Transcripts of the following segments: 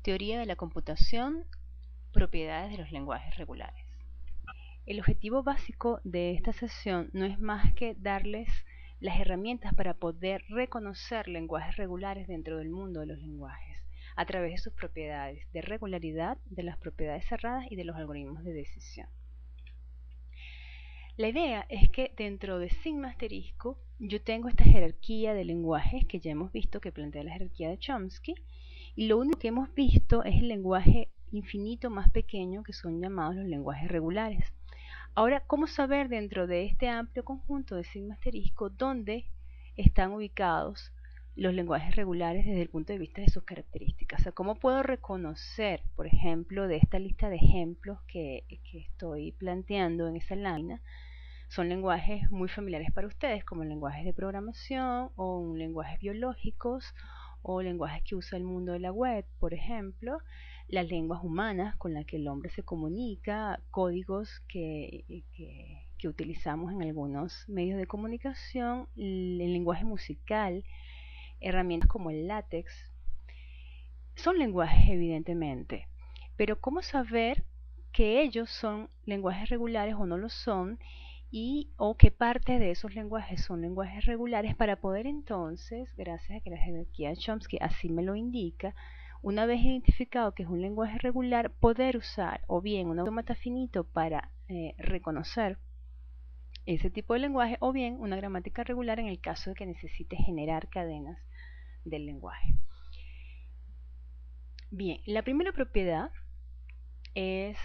Teoría de la computación, propiedades de los lenguajes regulares. El objetivo básico de esta sesión no es más que darles las herramientas para poder reconocer lenguajes regulares dentro del mundo de los lenguajes, a través de sus propiedades de regularidad, de las propiedades cerradas y de los algoritmos de decisión. La idea es que dentro de sigma asterisco yo tengo esta jerarquía de lenguajes que ya hemos visto, que plantea la jerarquía de Chomsky, y lo único que hemos visto es el lenguaje infinito más pequeño, que son llamados los lenguajes regulares. Ahora, ¿cómo saber dentro de este amplio conjunto de sigma asterisco dónde están ubicados los lenguajes regulares desde el punto de vista de sus características? O sea, ¿cómo puedo reconocer, por ejemplo, de esta lista de ejemplos que estoy planteando en esa lámina? Son lenguajes muy familiares para ustedes, como lenguajes de programación o lenguajes biológicos o lenguajes que usa el mundo de la web, por ejemplo, las lenguas humanas con las que el hombre se comunica, códigos que utilizamos en algunos medios de comunicación, el lenguaje musical, herramientas como el látex. Son lenguajes, evidentemente, pero ¿cómo saber que ellos son lenguajes regulares o no lo son? O qué partes de esos lenguajes son lenguajes regulares, para poder entonces, gracias a que la jerarquía de Chomsky así me lo indica, una vez identificado que es un lenguaje regular, poder usar o bien un autómata finito para reconocer ese tipo de lenguaje, o bien una gramática regular en el caso de que necesite generar cadenas del lenguaje. Bien, la primera propiedad es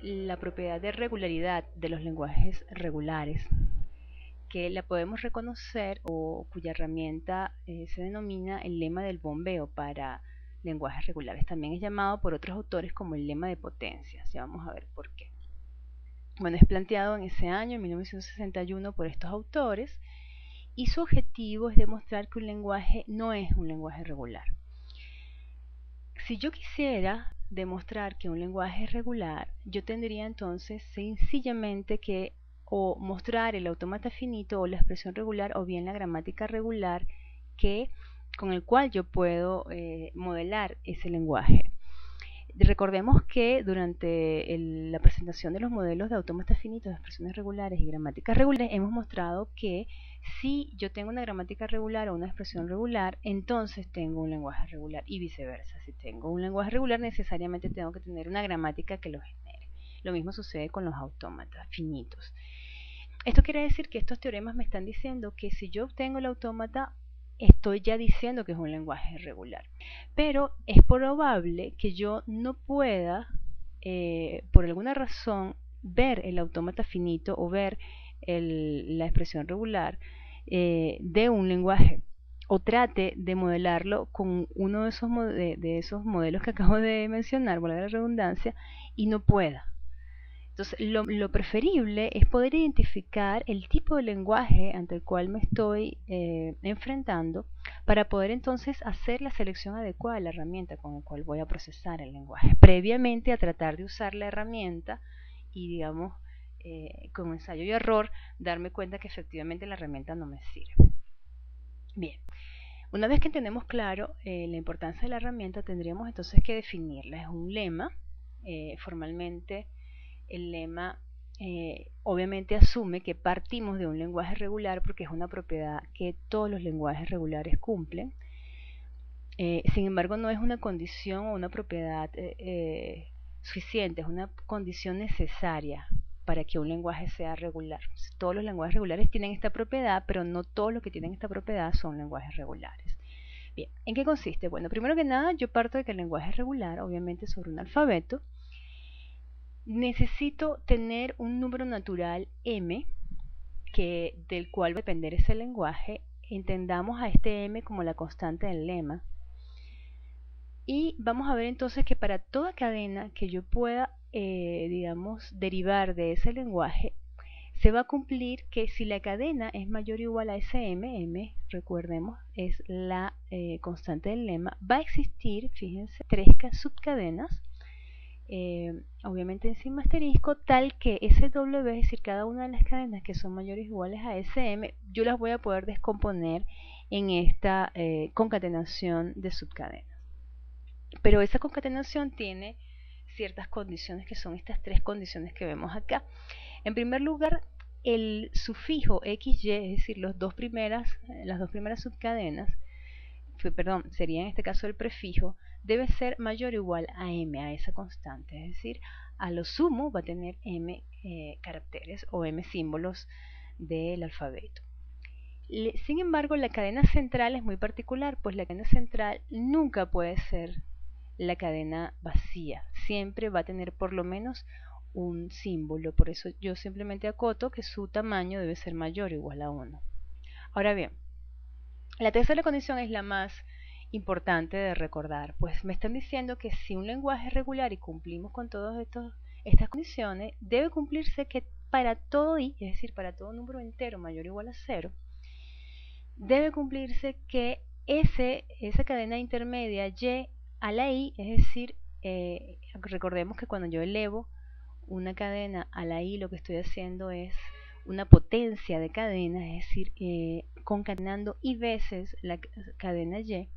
la propiedad de regularidad de los lenguajes regulares, que la podemos reconocer o cuya herramienta se denomina el lema del bombeo para lenguajes regulares. También es llamado por otros autores como el lema de potencias. Ya vamos a ver por qué. Bueno, es planteado en ese año, en 1961, por estos autores, y su objetivo es demostrar que un lenguaje no es un lenguaje regular. Si yo quisiera demostrar que un lenguaje es regular, yo tendría entonces sencillamente que o mostrar el autómata finito o la expresión regular o bien la gramática regular con el cual yo puedo modelar ese lenguaje. Recordemos que durante la presentación de los modelos de autómatas finitos, de expresiones regulares y gramáticas regulares, hemos mostrado que si yo tengo una gramática regular o una expresión regular, entonces tengo un lenguaje regular, y viceversa. Si tengo un lenguaje regular, necesariamente tengo que tener una gramática que lo genere. Lo mismo sucede con los autómatas finitos. Esto quiere decir que estos teoremas me están diciendo que si yo obtengo el autómata, estoy ya diciendo que es un lenguaje regular. Pero es probable que yo no pueda, por alguna razón, ver el autómata finito o ver la expresión regular de un lenguaje, o trate de modelarlo con uno de esos modelos que acabo de mencionar, valga la redundancia, y no pueda. Entonces, lo preferible es poder identificar el tipo de lenguaje ante el cual me estoy enfrentando, para poder entonces hacer la selección adecuada de la herramienta con la cual voy a procesar el lenguaje, previamente a tratar de usar la herramienta y, digamos, con ensayo y error, darme cuenta que efectivamente la herramienta no me sirve. Bien, una vez que tenemos claro la importancia de la herramienta, tendríamos entonces que definirla. Es un lema, formalmente. El lema obviamente asume que partimos de un lenguaje regular, porque es una propiedad que todos los lenguajes regulares cumplen. Sin embargo, no es una condición o una propiedad suficiente, es una condición necesaria para que un lenguaje sea regular. Todos los lenguajes regulares tienen esta propiedad, pero no todos los que tienen esta propiedad son lenguajes regulares. Bien, ¿en qué consiste? Bueno, primero que nada, yo parto de que el lenguaje es regular, obviamente sobre un alfabeto. Necesito tener un número natural m, del cual va a depender ese lenguaje. Entendamos a este m como la constante del lema. Y vamos a ver entonces que para toda cadena que yo pueda, digamos, derivar de ese lenguaje, se va a cumplir que si la cadena es mayor o igual a ese m, recordemos, es la constante del lema, va a existir, fíjense, 3 subcadenas, obviamente en sigma asterisco, tal que ese w, es decir, cada una de las cadenas que son mayores o iguales a sm, yo las voy a poder descomponer en esta concatenación de subcadenas. Pero esa concatenación tiene ciertas condiciones que son estas tres condiciones que vemos acá. En primer lugar, el sufijo XY, es decir, las dos primeras subcadenas, sería en este caso el prefijo, debe ser mayor o igual a m, a esa constante, es decir, a lo sumo va a tener m caracteres o m símbolos del alfabeto. Sin embargo, la cadena central es muy particular, pues la cadena central nunca puede ser la cadena vacía, siempre va a tener por lo menos un símbolo, por eso yo simplemente acoto que su tamaño debe ser mayor o igual a 1. Ahora bien, la tercera condición es la más importante de recordar, pues me están diciendo que si un lenguaje es regular y cumplimos con todas estas condiciones, debe cumplirse que para todo i, es decir, para todo número entero mayor o igual a 0, debe cumplirse que esa cadena intermedia y a la i, es decir, recordemos que cuando yo elevo una cadena a la i, lo que estoy haciendo es una potencia de cadena, es decir, concatenando i veces la cadena y.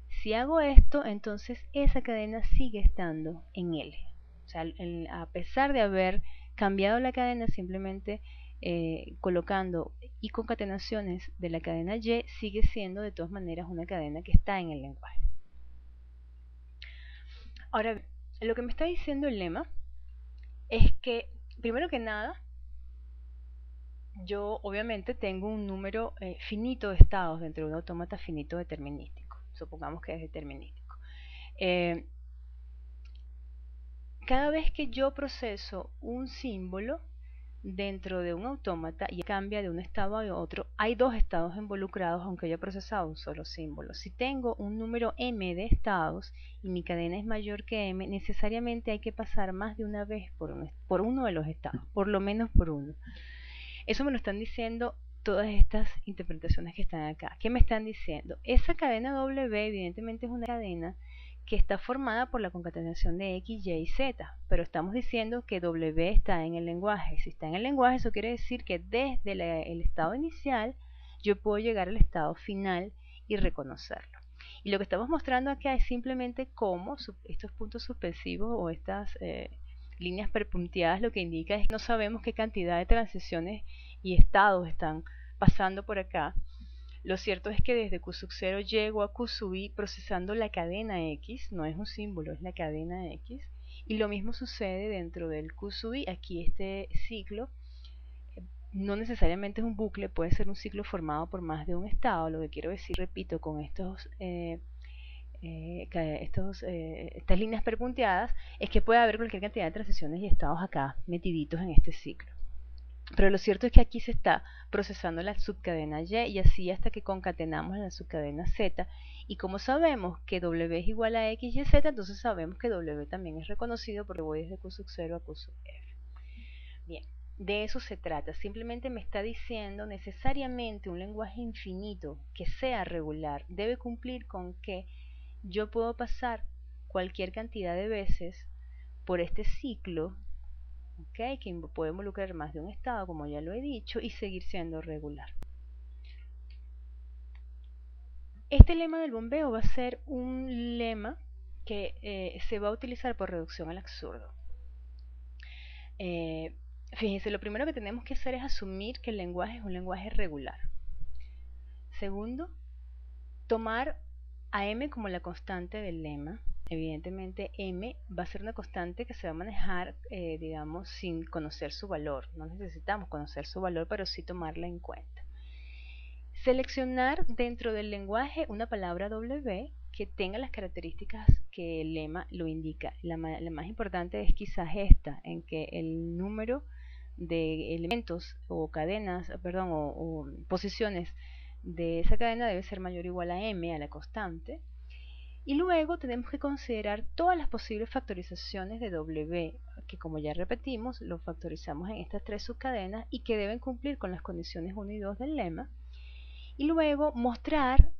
Si hago esto, entonces esa cadena sigue estando en L. O sea, a pesar de haber cambiado la cadena, simplemente colocando y concatenaciones de la cadena y, sigue siendo de todas maneras una cadena que está en el lenguaje. Ahora, lo que me está diciendo el lema es que, primero que nada, yo obviamente tengo un número finito de estados dentro de un autómata finito determinístico. Supongamos que es determinístico. Cada vez que yo proceso un símbolo dentro de un autómata y cambia de un estado a otro, hay dos estados involucrados aunque haya procesado un solo símbolo. Si tengo un número m de estados y mi cadena es mayor que m, necesariamente hay que pasar más de una vez por uno de los estados, por lo menos por uno. Eso me lo están diciendo todas estas interpretaciones que están acá. ¿Qué me están diciendo? Esa cadena W evidentemente es una cadena que está formada por la concatenación de X, Y y Z, pero estamos diciendo que W está en el lenguaje. Si está en el lenguaje, eso quiere decir que desde el estado inicial yo puedo llegar al estado final y reconocerlo. Y lo que estamos mostrando acá es simplemente cómo estos puntos suspensivos o estas líneas perpunteadas lo que indica es que no sabemos qué cantidad de transiciones y estados están pasando por acá. Lo cierto es que desde Q sub 0 llego a Q sub i procesando la cadena X, no es un símbolo, es la cadena X, y lo mismo sucede dentro del Q sub i. Aquí este ciclo no necesariamente es un bucle, puede ser un ciclo formado por más de un estado. Lo que quiero decir, repito, con estas líneas perpunteadas es que puede haber cualquier cantidad de transiciones y estados acá metiditos en este ciclo. Pero lo cierto es que aquí se está procesando la subcadena Y y así hasta que concatenamos la subcadena Z. Y como sabemos que W es igual a X y Z, entonces sabemos que W también es reconocido porque voy desde Q sub 0 a Q sub F. Bien, de eso se trata. Simplemente me está diciendo necesariamente un lenguaje infinito que sea regular debe cumplir con que yo puedo pasar cualquier cantidad de veces por este ciclo, que puede involucrar más de un estado, como ya lo he dicho, y seguir siendo regular. Este lema del bombeo va a ser un lema que se va a utilizar por reducción al absurdo. Fíjense, lo primero que tenemos que hacer es asumir que el lenguaje es un lenguaje regular. Segundo, tomar a m como la constante del lema. Evidentemente m va a ser una constante que se va a manejar, digamos, sin conocer su valor. No necesitamos conocer su valor, pero sí tomarla en cuenta. Seleccionar dentro del lenguaje una palabra W que tenga las características que el lema lo indica. La más importante es quizás esta, en que el número de elementos o cadenas, perdón, o posiciones de esa cadena debe ser mayor o igual a m, a la constante. Y luego tenemos que considerar todas las posibles factorizaciones de W, que como ya repetimos, lo factorizamos en estas tres subcadenas y que deben cumplir con las condiciones 1 y 2 del lema. Y luego mostrar,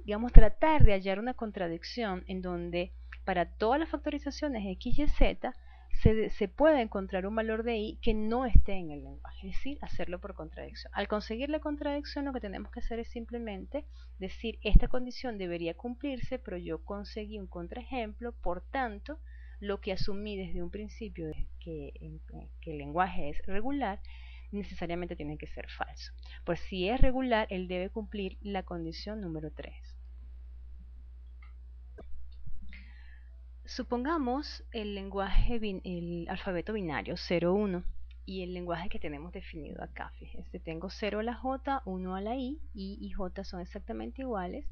digamos, tratar de hallar una contradicción en donde para todas las factorizaciones X, Y, Z se puede encontrar un valor de i que no esté en el lenguaje, es decir, hacerlo por contradicción. Al conseguir la contradicción, lo que tenemos que hacer es simplemente decir, esta condición debería cumplirse, pero yo conseguí un contraejemplo, por tanto, lo que asumí desde un principio es que el lenguaje es regular, necesariamente tiene que ser falso. Pues si es regular, él debe cumplir la condición número 3. Supongamos el lenguaje, el alfabeto binario 0, 1 y el lenguaje que tenemos definido acá. Fíjense, tengo 0 a la J, 1 a la I y J son exactamente iguales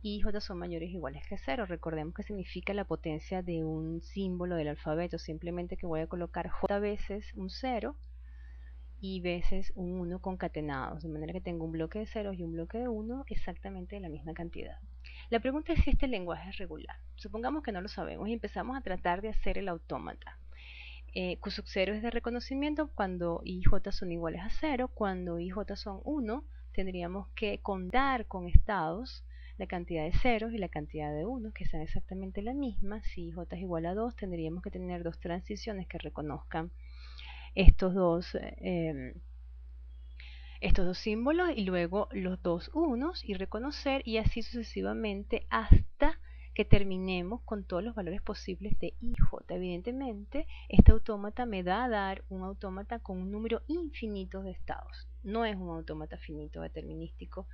y J son mayores o iguales que 0. Recordemos que significa la potencia de un símbolo del alfabeto, simplemente que voy a colocar J veces un 0 y veces un 1 concatenados, de manera que tengo un bloque de ceros y un bloque de 1 exactamente de la misma cantidad. La pregunta es si este lenguaje es regular. Supongamos que no lo sabemos y empezamos a tratar de hacer el autómata. Q sub 0 es de reconocimiento cuando I y J son iguales a 0, cuando I y J son 1, tendríamos que contar con estados la cantidad de ceros y la cantidad de 1 que sean exactamente la misma. Si I y J es igual a 2, tendríamos que tener dos transiciones que reconozcan estos dos símbolos y luego los dos unos y reconocer y así sucesivamente hasta que terminemos con todos los valores posibles de I y J. Evidentemente, este autómata me da a dar un autómata con un número infinito de estados. No es un autómata finito determinístico,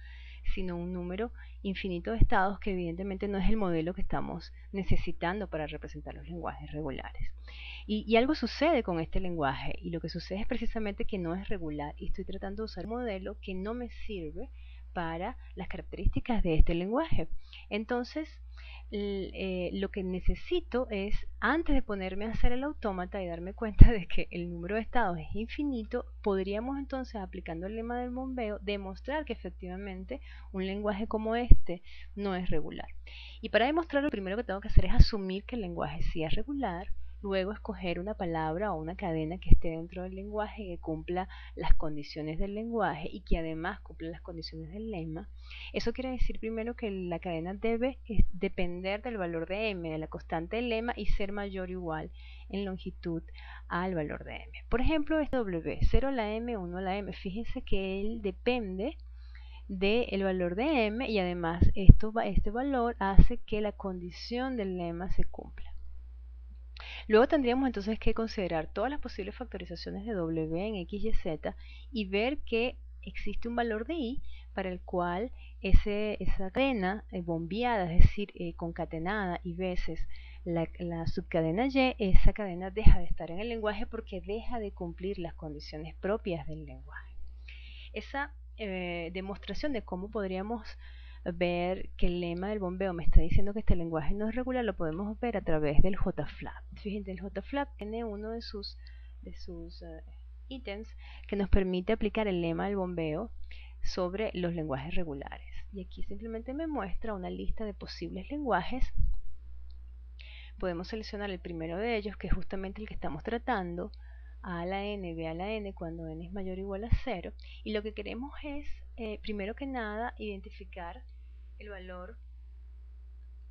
sino un número infinito de estados que evidentemente no es el modelo que estamos necesitando para representar los lenguajes regulares. Y algo sucede con este lenguaje y lo que sucede es precisamente que no es regular y estoy tratando de usar un modelo que no me sirve para las características de este lenguaje. Entonces, lo que necesito es, antes de ponerme a hacer el autómata y darme cuenta de que el número de estados es infinito, podríamos entonces, aplicando el lema del bombeo, demostrar que efectivamente un lenguaje como este no es regular. Y para demostrarlo, lo primero que tengo que hacer es asumir que el lenguaje sí es regular, luego escoger una palabra o una cadena que esté dentro del lenguaje, que cumpla las condiciones del lenguaje y que además cumpla las condiciones del lema. Eso quiere decir primero que la cadena debe depender del valor de m, de la constante del lema, y ser mayor o igual en longitud al valor de m. Por ejemplo, este W, 0 a la m, 1 a la m, fíjense que él depende del valor de m y además este valor hace que la condición del lema se cumpla. Luego tendríamos entonces que considerar todas las posibles factorizaciones de W en X, Y, Z y ver que existe un valor de I para el cual esa cadena bombeada, es decir, concatenada y veces la subcadena Y, esa cadena deja de estar en el lenguaje porque deja de cumplir las condiciones propias del lenguaje. Esa demostración de cómo podríamos ver que el lema del bombeo me está diciendo que este lenguaje no es regular, lo podemos ver a través del JFLAP. Fíjense, el JFLAP tiene uno de sus ítems que nos permite aplicar el lema del bombeo sobre los lenguajes regulares. Y aquí simplemente me muestra una lista de posibles lenguajes. Podemos seleccionar el primero de ellos, que es justamente el que estamos tratando, A a la n, B a la n, cuando n es mayor o igual a 0. Y lo que queremos es, primero que nada, identificar el valor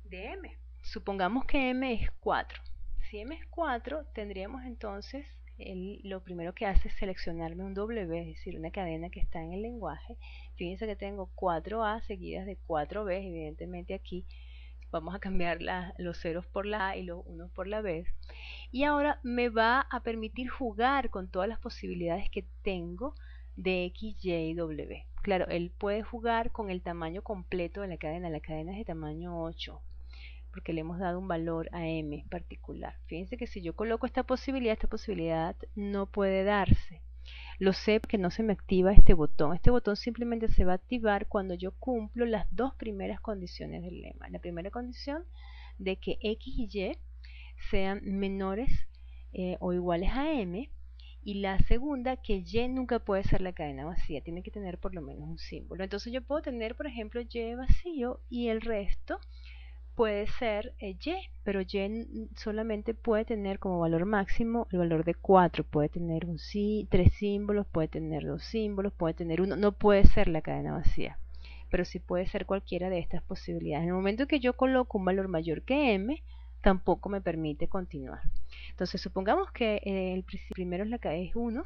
de m. Supongamos que m es 4. Si m es 4, tendríamos entonces, lo primero que hace es seleccionarme un W, es decir, una cadena que está en el lenguaje. Fíjense que tengo 4A seguidas de 4B, evidentemente aquí vamos a cambiar los ceros por la A y los unos por la B. Y ahora me va a permitir jugar con todas las posibilidades que tengo de X, Y y W. Claro, él puede jugar con el tamaño completo de la cadena es de tamaño 8, porque le hemos dado un valor a m particular. Fíjense que si yo coloco esta posibilidad no puede darse. Lo sé porque no se me activa este botón. Este botón simplemente se va a activar cuando yo cumplo las dos primeras condiciones del lema. La primera condición de que X y Y sean menores o iguales a m, y la segunda que Y nunca puede ser la cadena vacía, tiene que tener por lo menos un símbolo. Entonces yo puedo tener, por ejemplo, Y vacío y el resto puede ser Y, pero Y solamente puede tener como valor máximo el valor de 4, puede tener 3 símbolos, puede tener 2 símbolos, puede tener 1, no puede ser la cadena vacía, pero sí puede ser cualquiera de estas posibilidades. En el momento que yo coloco un valor mayor que m, tampoco me permite continuar. Entonces supongamos que el primero es 1,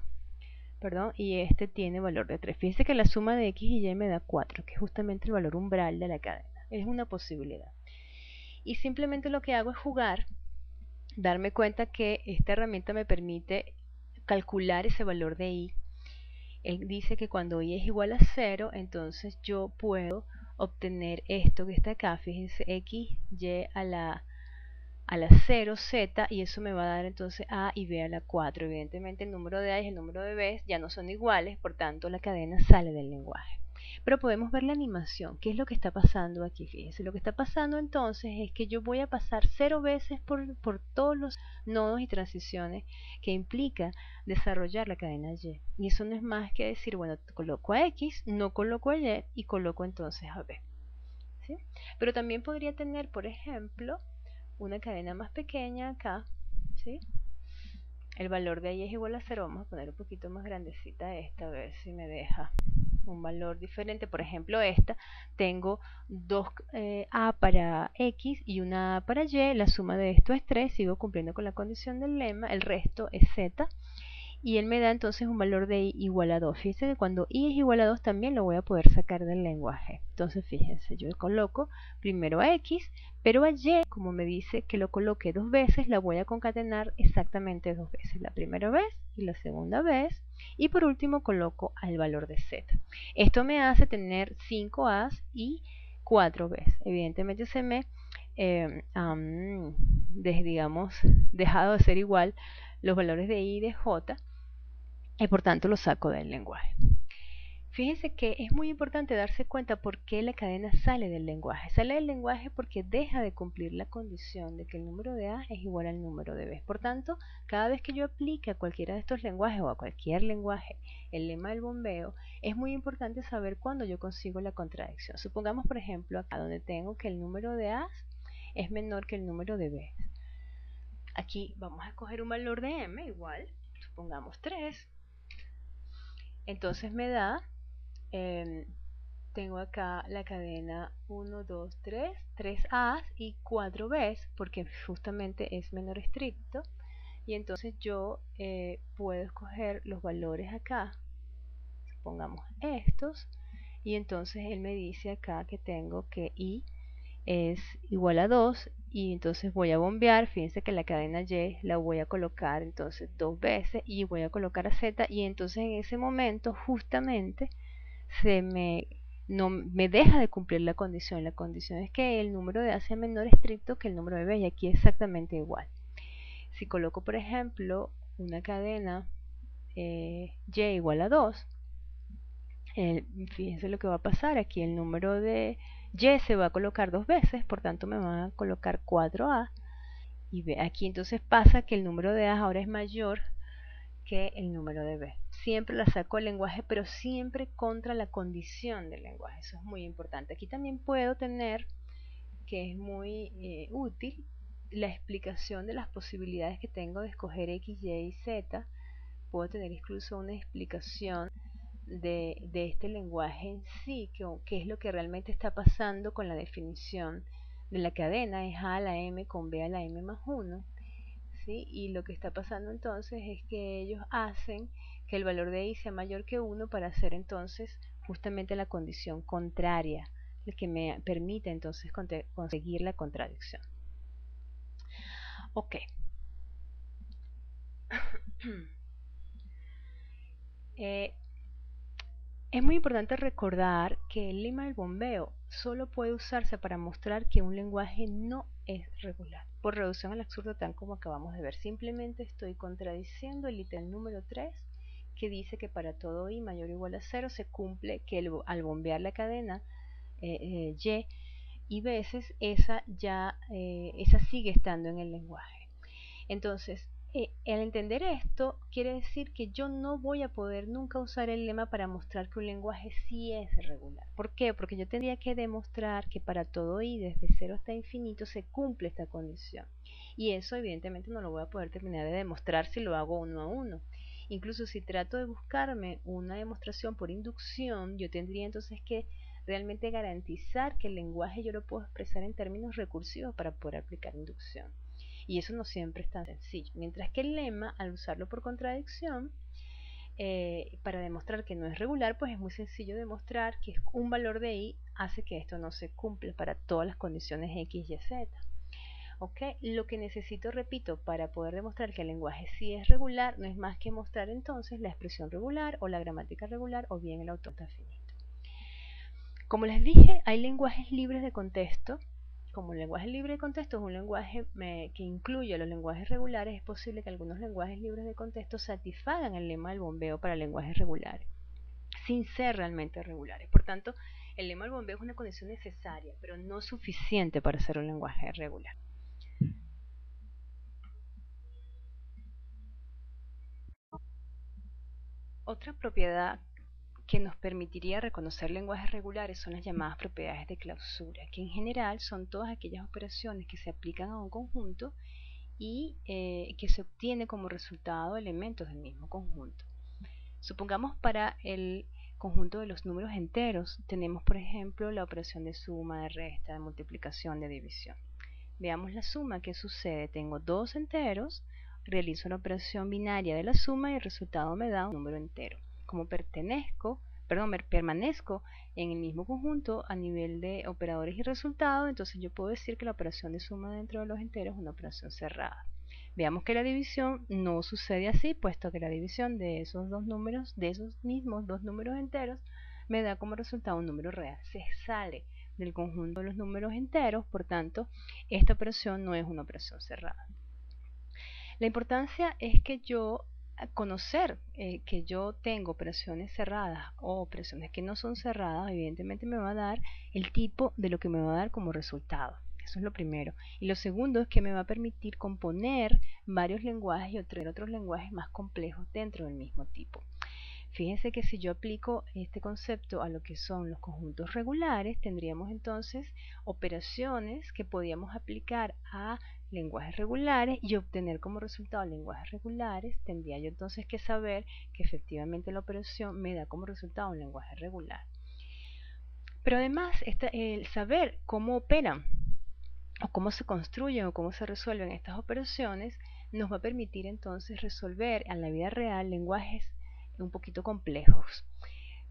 perdón, y este tiene valor de 3. Fíjense que la suma de x y y me da 4, que es justamente el valor umbral de la cadena. Es una posibilidad. Y simplemente lo que hago es jugar, darme cuenta que esta herramienta me permite calcular ese valor de y. Él dice que cuando y es igual a 0, entonces yo puedo obtener esto que está acá, fíjense, x, y a la 0, z, y eso me va a dar entonces a y b a la 4. Evidentemente el número de a y el número de b ya no son iguales, por tanto la cadena sale del lenguaje. Pero podemos ver la animación. ¿Qué es lo que está pasando aquí? Fíjense, lo que está pasando entonces es que yo voy a pasar 0 veces por todos los nodos y transiciones que implica desarrollar la cadena Y. Y eso no es más que decir, bueno, coloco a X, no coloco a Y y coloco entonces a B. ¿Sí? Pero también podría tener, por ejemplo, una cadena más pequeña acá, ¿sí? El valor de Y es igual a 0. Vamos a poner un poquito más grandecita esta, a ver si me deja un valor diferente. Por ejemplo, esta, tengo dos A para X y una A para Y, la suma de esto es 3, sigo cumpliendo con la condición del lema, el resto es Z, y él me da entonces un valor de I igual a 2. Fíjense que cuando I es igual a 2 también lo voy a poder sacar del lenguaje. Entonces fíjense, yo coloco primero a X, pero a Y, como me dice que lo coloque 2 veces, la voy a concatenar exactamente 2 veces. La primera vez y la segunda vez. Y por último coloco al valor de Z. Esto me hace tener 5 A's y 4 B's. Evidentemente se me, digamos, dejado de ser igual los valores de I y de J, y por tanto lo saco del lenguaje. Fíjense que es muy importante darse cuenta por qué la cadena sale del lenguaje. Sale del lenguaje porque deja de cumplir la condición de que el número de A es igual al número de B. Por tanto, cada vez que yo aplique a cualquiera de estos lenguajes o a cualquier lenguaje el lema del bombeo, es muy importante saber cuándo yo consigo la contradicción. Supongamos, por ejemplo, acá donde tengo que el número de A es menor que el número de B. Aquí vamos a escoger un valor de M igual, supongamos 3. Entonces me da, tengo acá la cadena 1, 2, 3, 3 A's y 4 B's, porque justamente es menor estricto. Y entonces yo puedo escoger los valores acá, supongamos estos, y entonces él me dice acá que tengo que I es igual a 2, y entonces voy a bombear. Fíjense que la cadena Y la voy a colocar entonces 2 veces y voy a colocar a Z, y entonces en ese momento justamente no me deja de cumplir la condición. La condición es que el número de A sea menor estricto que el número de B, y aquí es exactamente igual. Si coloco, por ejemplo, una cadena Y igual a 2, fíjense lo que va a pasar. Aquí el número de Y se va a colocar 2 veces, por tanto me van a colocar 4A, y B. Aquí entonces pasa que el número de A ahora es mayor que el número de B. Siempre la saco del lenguaje, pero siempre contra la condición del lenguaje. Eso es muy importante. Aquí también puedo tener, que es muy útil, la explicación de las posibilidades que tengo de escoger X, Y y Z. Puedo tener incluso una explicación de este lenguaje en sí, que es lo que realmente está pasando con la definición de la cadena, es A a la M con B a la M más 1. ¿Sí? Y lo que está pasando entonces es que ellos hacen que el valor de I sea mayor que 1 para hacer entonces justamente la condición contraria, el que me permite entonces conseguir la contradicción. Ok. Es muy importante recordar que el lema del bombeo solo puede usarse para mostrar que un lenguaje no es regular. Por reducción al absurdo, tal como acabamos de ver, simplemente estoy contradiciendo el literal número 3, que dice que para todo i mayor o igual a 0 se cumple que al bombear la cadena y veces esa sigue estando en el lenguaje. Entonces, al entender esto, quiere decir que yo no voy a poder nunca usar el lema para mostrar que un lenguaje sí es regular. ¿Por qué? Porque yo tendría que demostrar que para todo i desde 0 hasta infinito se cumple esta condición. Y eso evidentemente no lo voy a poder terminar de demostrar si lo hago uno a uno. Incluso si trato de buscarme una demostración por inducción, yo tendría entonces que realmente garantizar que el lenguaje yo lo puedo expresar en términos recursivos para poder aplicar inducción. y eso no siempre es tan sencillo. Mientras que el lema, al usarlo por contradicción, para demostrar que no es regular, pues es muy sencillo demostrar que un valor de i hace que esto no se cumpla para todas las condiciones x, y, z. ¿Ok? Lo que necesito, repito, para poder demostrar que el lenguaje sí es regular, no es más que mostrar entonces la expresión regular o la gramática regular o bien el autómata finito. Como les dije, hay lenguajes libres de contexto. Como el lenguaje libre de contexto es un lenguaje que incluye los lenguajes regulares, es posible que algunos lenguajes libres de contexto satisfagan el lema del bombeo para lenguajes regulares, sin ser realmente regulares. Por tanto, el lema del bombeo es una condición necesaria, pero no suficiente para ser un lenguaje regular. Otra propiedad que nos permitiría reconocer lenguajes regulares son las llamadas propiedades de clausura, que en general son todas aquellas operaciones que se aplican a un conjunto y que se obtiene como resultado elementos del mismo conjunto. Supongamos para el conjunto de los números enteros tenemos, por ejemplo, la operación de suma, de resta, de multiplicación, de división. Veamos la suma. ¿Qué sucede? Tengo dos enteros, realizo la operación binaria de la suma y el resultado me da un número entero. Como permanezco en el mismo conjunto a nivel de operadores y resultados, entonces yo puedo decir que la operación de suma dentro de los enteros es una operación cerrada. Veamos que la división no sucede así, puesto que la división de esos dos números, de esos mismos dos números enteros, me da como resultado un número real. Se sale del conjunto de los números enteros, por tanto, esta operación no es una operación cerrada. La importancia es que yo conocer que yo tengo operaciones cerradas o operaciones que no son cerradas, evidentemente me va a dar el tipo de lo que me va a dar como resultado. Eso es lo primero. Y lo segundo es que me va a permitir componer varios lenguajes y otros lenguajes más complejos dentro del mismo tipo. Fíjense que si yo aplico este concepto a lo que son los conjuntos regulares, tendríamos entonces operaciones que podíamos aplicar a lenguajes regulares y obtener como resultado lenguajes regulares. Tendría yo entonces que saber que efectivamente la operación me da como resultado un lenguaje regular. Pero además, el saber cómo operan o cómo se construyen o cómo se resuelven estas operaciones nos va a permitir entonces resolver en la vida real lenguajes un poquito complejos.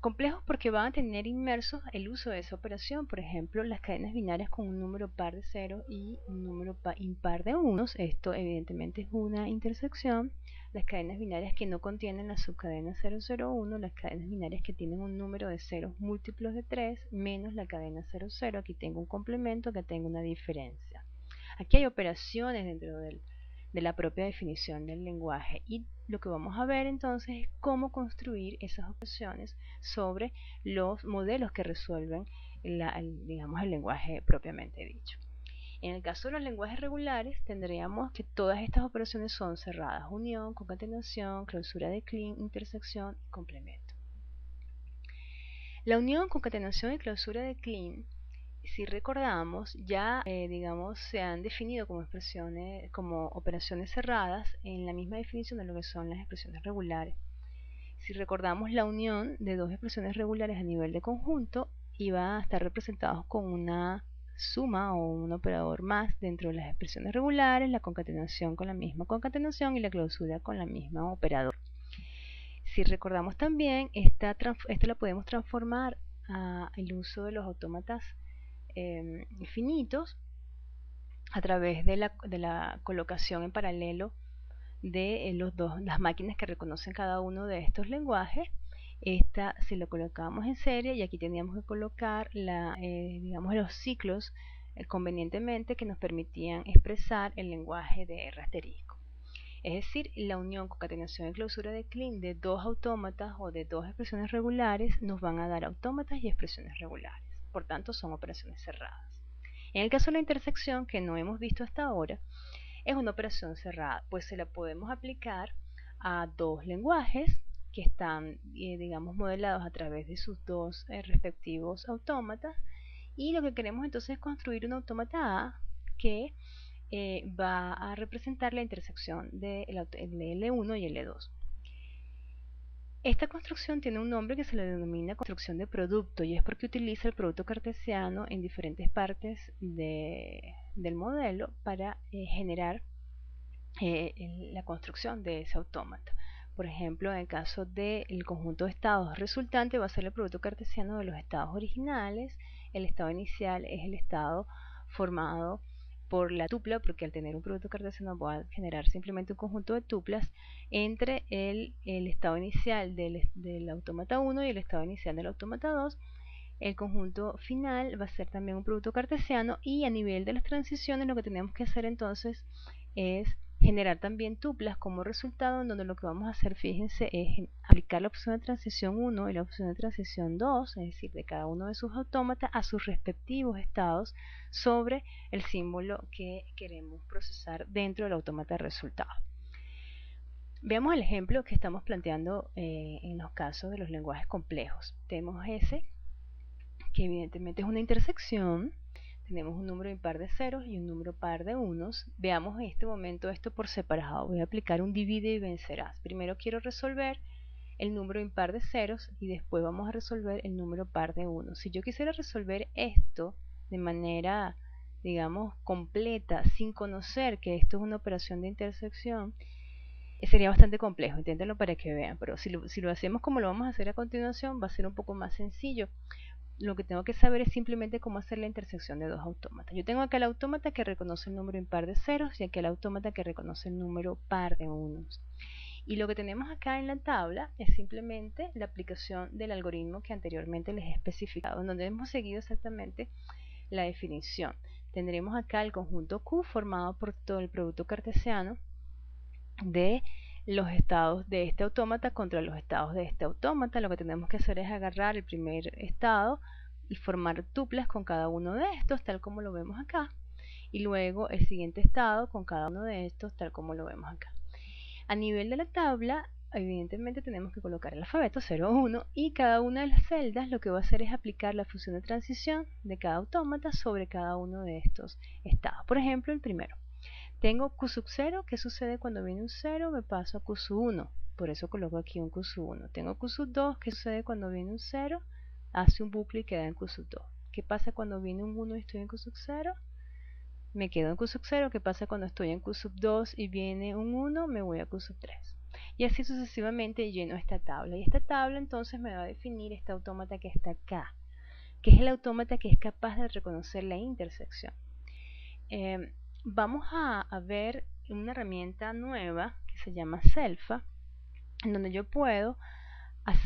Complejos porque van a tener inmersos el uso de esa operación, por ejemplo, las cadenas binarias con un número par de ceros y un número impar de unos. Esto evidentemente es una intersección. Las cadenas binarias que no contienen la subcadena 001, las cadenas binarias que tienen un número de ceros múltiplos de 3, menos la cadena 00. Aquí tengo un complemento, que tengo una diferencia. Aquí hay operaciones dentro de la propia definición del lenguaje, y lo que vamos a ver entonces es cómo construir esas operaciones sobre los modelos que resuelven digamos, el lenguaje propiamente dicho. En el caso de los lenguajes regulares tendríamos que todas estas operaciones son cerradas: unión, concatenación, clausura de Kleene, intersección y complemento. La unión, concatenación y clausura de Kleene, si recordamos, ya digamos se han definido como expresiones, como operaciones cerradas en la misma definición de lo que son las expresiones regulares. Si recordamos, la unión de dos expresiones regulares a nivel de conjunto iba a estar representados con una suma o un operador más dentro de las expresiones regulares, la concatenación con la misma concatenación y la clausura con la misma operador. Si recordamos también, esta la podemos transformar al uso de los autómatas finitos a través de la colocación en paralelo de las máquinas que reconocen cada uno de estos lenguajes. Esta se lo colocamos en serie y aquí teníamos que colocar digamos, los ciclos convenientemente que nos permitían expresar el lenguaje de R asterisco. Es decir, la unión, concatenación y clausura de Kleene de dos autómatas o de dos expresiones regulares nos van a dar autómatas y expresiones regulares. Por tanto, son operaciones cerradas. En el caso de la intersección, que no hemos visto hasta ahora, es una operación cerrada, pues se la podemos aplicar a dos lenguajes que están, digamos, modelados a través de sus dos respectivos autómatas, y lo que queremos entonces es construir un autómata A que va a representar la intersección de L1 y L2. Esta construcción tiene un nombre que se le denomina construcción de producto, y es porque utiliza el producto cartesiano en diferentes partes del modelo para generar la construcción de ese autómata. Por ejemplo, en el caso del conjunto de estados resultante va a ser el producto cartesiano de los estados originales. El estado inicial es el estado formado por la tupla, porque al tener un producto cartesiano va a generar simplemente un conjunto de tuplas entre el estado inicial del autómata 1 y el estado inicial del autómata 2. El conjunto final va a ser también un producto cartesiano, y a nivel de las transiciones lo que tenemos que hacer entonces es generar también tuplas como resultado, en donde lo que vamos a hacer, fíjense, es aplicar la opción de transición 1 y la opción de transición 2, es decir, de cada uno de sus autómatas a sus respectivos estados sobre el símbolo que queremos procesar dentro del autómata de resultado. Veamos el ejemplo que estamos planteando en los casos de los lenguajes complejos. Tenemos ese, que evidentemente es una intersección. Tenemos un número impar de ceros y un número par de unos. Veamos en este momento esto por separado. Voy a aplicar un divide y vencerás. Primero quiero resolver el número impar de ceros y después vamos a resolver el número par de unos. Si yo quisiera resolver esto de manera, digamos, completa, sin conocer que esto es una operación de intersección, sería bastante complejo. Inténtenlo para que vean, pero si lo hacemos como lo vamos a hacer a continuación, va a ser un poco más sencillo. Lo que tengo que saber es simplemente cómo hacer la intersección de dos autómatas. Yo tengo acá el autómata que reconoce el número impar de ceros y aquí el autómata que reconoce el número par de unos. Y lo que tenemos acá en la tabla es simplemente la aplicación del algoritmo que anteriormente les he especificado, en donde hemos seguido exactamente la definición. Tendremos acá el conjunto Q formado por todo el producto cartesiano de los estados de este autómata contra los estados de este autómata. Lo que tenemos que hacer es agarrar el primer estado y formar tuplas con cada uno de estos, tal como lo vemos acá, y luego el siguiente estado con cada uno de estos, tal como lo vemos acá. A nivel de la tabla, evidentemente tenemos que colocar el alfabeto 0, 1, y cada una de las celdas lo que va a hacer es aplicar la función de transición de cada autómata sobre cada uno de estos estados. Por ejemplo, el primero. Tengo Q sub 0, ¿qué sucede cuando viene un 0? Me paso a Q sub 1, por eso coloco aquí un Q sub 1. Tengo Q sub 2, ¿qué sucede cuando viene un 0? Hace un bucle y queda en Q sub 2. ¿Qué pasa cuando viene un 1 y estoy en Q sub 0? Me quedo en Q sub 0. ¿Qué pasa cuando estoy en Q sub 2 y viene un 1? Me voy a Q sub 3. Y así sucesivamente lleno esta tabla. Y esta tabla entonces me va a definir este autómata que está acá, que es el autómata que es capaz de reconocer la intersección. Vamos a ver una herramienta nueva que se llama Selfa, en donde yo puedo,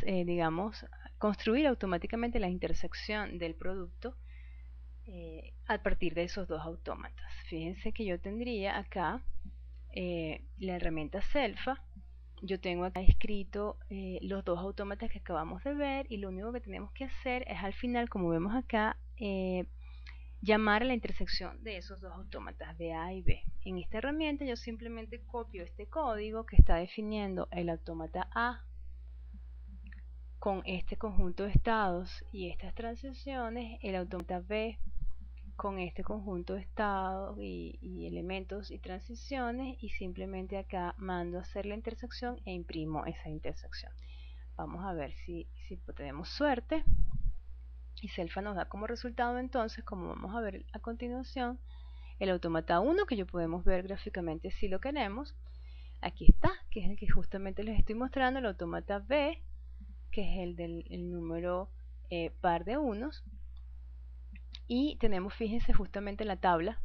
digamos, construir automáticamente la intersección del producto a partir de esos dos autómatas. Fíjense que yo tendría acá la herramienta Selfa. Yo tengo acá escrito los dos autómatas que acabamos de ver, y lo único que tenemos que hacer es al final, como vemos acá, llamar a la intersección de esos dos autómatas de A y B. En esta herramienta yo simplemente copio este código que está definiendo el autómata A con este conjunto de estados y estas transiciones, el autómata B con este conjunto de estados y elementos y transiciones, y simplemente acá mando a hacer la intersección e imprimo esa intersección. Vamos a ver si tenemos suerte. Y Selfa nos da como resultado entonces, como vamos a ver a continuación, el autómata 1, que yo podemos ver gráficamente si lo queremos. Aquí está, que es el que justamente les estoy mostrando, el autómata B, que es el del número par de unos. Y tenemos, fíjense, justamente la tabla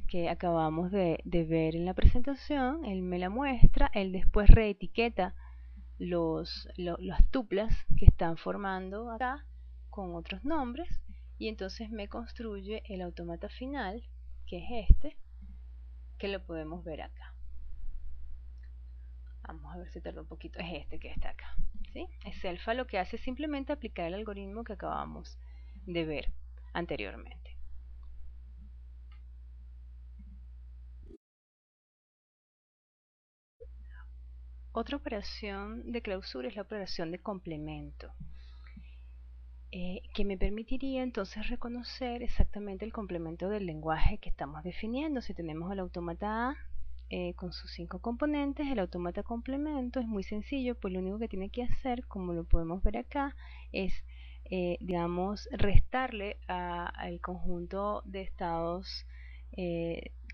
que acabamos de ver en la presentación. Él me la muestra, él después reetiqueta las tuplas que están formando acá con otros nombres, y entonces me construye el autómata final, que es este, que lo podemos ver acá. Vamos a ver si tarda un poquito. Es este que está acá, ¿sí? Selfa lo que hace es simplemente aplicar el algoritmo que acabamos de ver anteriormente. Otra operación de clausura es la operación de complemento, que me permitiría entonces reconocer exactamente el complemento del lenguaje que estamos definiendo. Si tenemos el autómata A con sus 5 componentes, el autómata complemento es muy sencillo, pues lo único que tiene que hacer, como lo podemos ver acá, es digamos, restarle al conjunto de estados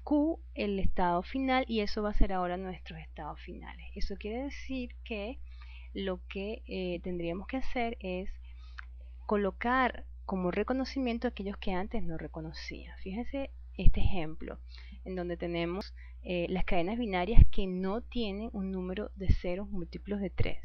Q Q el estado final, y eso va a ser ahora nuestros estados finales. Eso quiere decir que lo que tendríamos que hacer es colocar como reconocimiento aquellos que antes no reconocía. Fíjense este ejemplo, en donde tenemos las cadenas binarias que no tienen un número de ceros múltiplos de 3.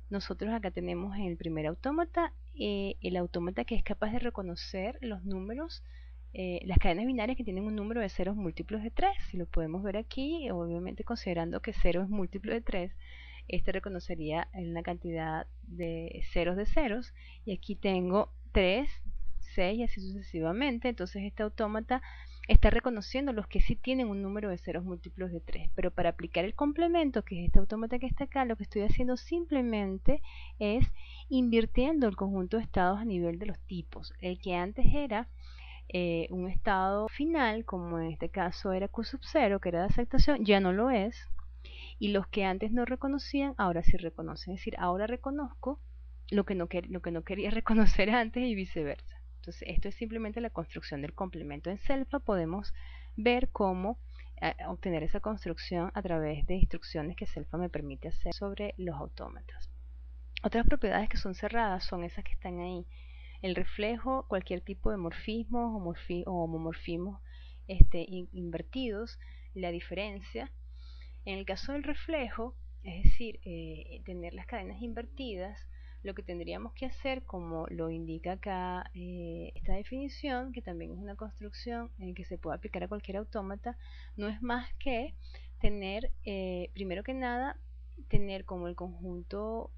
Nosotros acá tenemos en el primer autómata el autómata que es capaz de reconocer los números, las cadenas binarias que tienen un número de ceros múltiplos de 3. Si lo podemos ver aquí, obviamente considerando que 0 es múltiplo de 3, este reconocería una cantidad de ceros, y aquí tengo 3, 6 y así sucesivamente. Entonces este autómata está reconociendo los que sí tienen un número de ceros múltiplos de 3, pero para aplicar el complemento, que es este autómata que está acá, lo que estoy haciendo simplemente es invirtiendo el conjunto de estados a nivel de los tipos. El que antes era un estado final, como en este caso era Q sub 0, que era de aceptación, ya no lo es, y los que antes no reconocían, ahora sí reconocen. Es decir, ahora reconozco lo que no quería reconocer antes y viceversa. Entonces, esto es simplemente la construcción del complemento. En CELFA podemos ver cómo obtener esa construcción a través de instrucciones que CELFA me permite hacer sobre los autómatas. Otras propiedades que son cerradas son esas que están ahí. El reflejo, cualquier tipo de morfismos o homomorfismos invertidos, la diferencia. En el caso del reflejo, es decir, tener las cadenas invertidas, lo que tendríamos que hacer, como lo indica acá esta definición, que también es una construcción que se puede aplicar a cualquier autómata, no es más que tener, primero que nada, tener como el conjunto